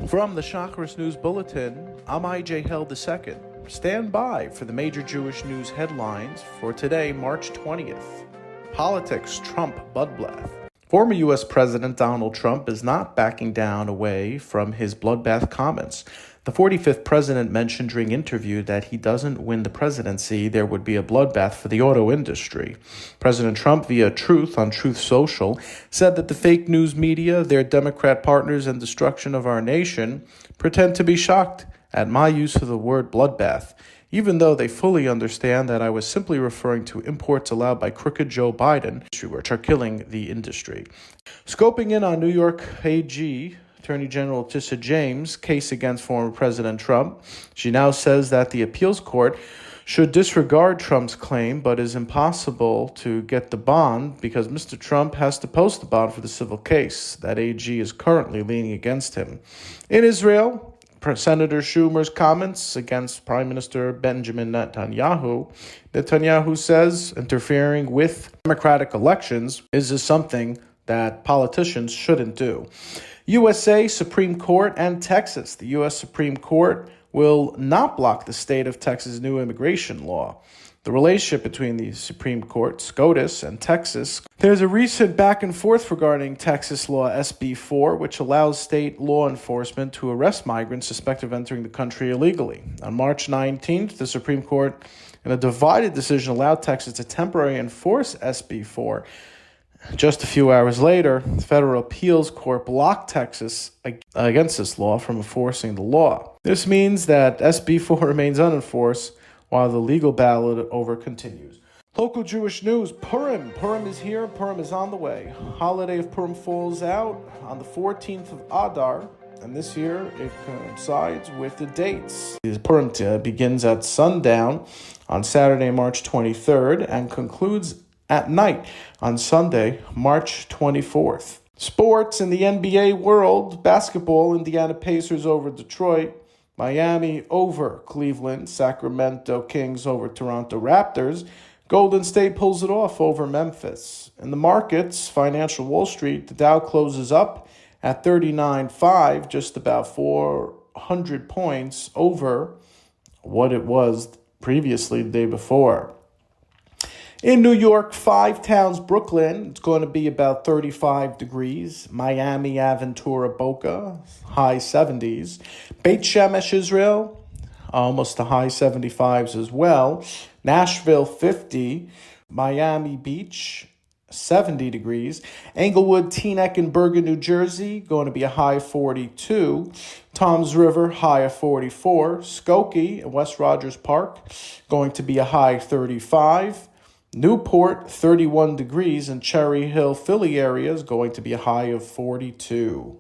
From the Shacharis News Bulletin, I'm IJ Held II. Stand by for the major Jewish news headlines for today, March 20th. Politics, Trump, bloodbath. Former U.S. President Donald Trump is not backing down away from his bloodbath comments. The 45th president mentioned during an interview that he doesn't win the presidency, there would be a bloodbath for the auto industry. President Trump, via Truth on Truth Social, said that the fake news media, their Democrat partners, and destruction of our nation pretend to be shocked at my use of the word bloodbath, even though they fully understand that I was simply referring to imports allowed by crooked Joe Biden, which are killing the industry. Scoping in on New York AG Attorney General Letitia James' case against former President Trump, she now says that the appeals court should disregard Trump's claim, but is impossible to get the bond because Mr. Trump has to post the bond for the civil case. That AG is currently leaning against him. In Israel, Senator Schumer's comments against Prime Minister Benjamin Netanyahu. Netanyahu says interfering with democratic elections is something that politicians shouldn't do. USA Supreme Court and Texas. The U.S. Supreme Court will not block the state of Texas' new immigration law. The relationship between the Supreme Court, SCOTUS, and Texas. There's a recent back and forth regarding Texas law SB 4, which allows state law enforcement to arrest migrants suspected of entering the country illegally. On March 19th, the Supreme Court, in a divided decision, allowed Texas to temporarily enforce SB 4. Just a few hours later, the Federal Appeals Court blocked Texas against this law from enforcing the law. This means that SB 4 remains unenforced while the legal battle over continues. Local Jewish news, Purim. Purim is here, Purim is on the way. Holiday of Purim falls out on the 14th of Adar, and this year it coincides with the dates. Purim begins at sundown on Saturday, March 23rd, and concludes at night on Sunday, March 24th. Sports in the NBA world, basketball, Indiana Pacers over Detroit, Miami over Cleveland, Sacramento Kings over Toronto Raptors, Golden State pulls it off over Memphis. In the markets, financial Wall Street, the Dow closes up at 39.5, just about 400 points over what it was previously the day before. In New York, 5 towns, Brooklyn, it's going to be about 35 degrees. Miami, Aventura, Boca, high 70s. Beit Shemesh, Israel, almost the high 75s as well. Nashville, 50. Miami Beach, 70 degrees. Englewood, Teaneck, and Bergen, New Jersey, going to be a high 42. Toms River, high of 44. Skokie, West Rogers Park, going to be a high 35. Newport, 31 degrees, and Cherry Hill, Philly area is going to be a high of 42.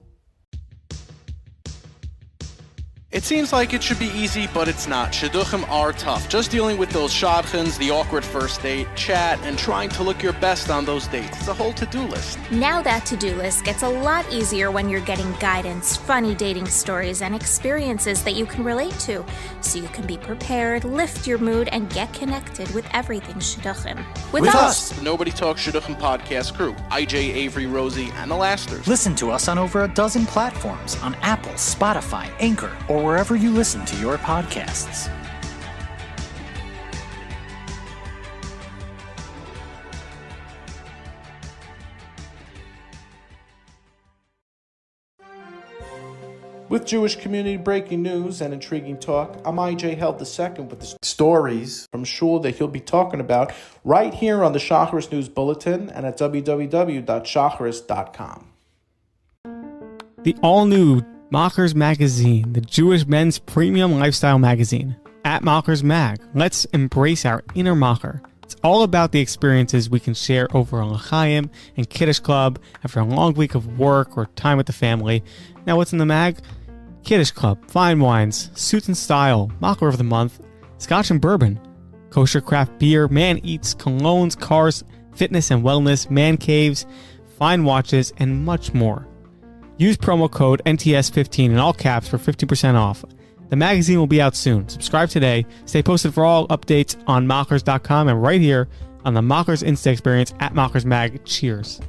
It seems like it should be easy, but it's not. Shidduchim are tough. Just dealing with those shadchans, the awkward first date, chat, and trying to look your best on those dates. It's a whole to-do list. Now that to-do list gets a lot easier when you're getting guidance, funny dating stories, and experiences that you can relate to, so you can be prepared, lift your mood, and get connected with everything Shidduchim. With us, the Nobody Talks Shidduchim podcast crew, IJ, Avery, Rosie, and the Lasters. Listen to us on over a dozen platforms on Apple, Spotify, Anchor, or wherever you listen to your podcasts. With Jewish community breaking news and intriguing talk, I'm IJ Held II with the stories from Shul that he'll be talking about right here on the Shacharis News Bulletin and at www.shacharis.com. The all-new Machers Magazine, the Jewish men's premium lifestyle magazine. At Machers Mag, let's embrace our inner Macher. It's all about the experiences we can share over a L'chaim and Kiddush Club after a long week of work or time with the family. Now what's in the mag? Kiddush Club, fine wines, suits and style, Macher of the month, scotch and bourbon, kosher craft beer, man eats, colognes, cars, fitness and wellness, man caves, fine watches, and much more. Use promo code NTS15 in all caps for 50% off. The magazine will be out soon. Subscribe today. Stay posted for all updates on Machers.com and right here on the Machers Insta experience at Machers Mag. Cheers.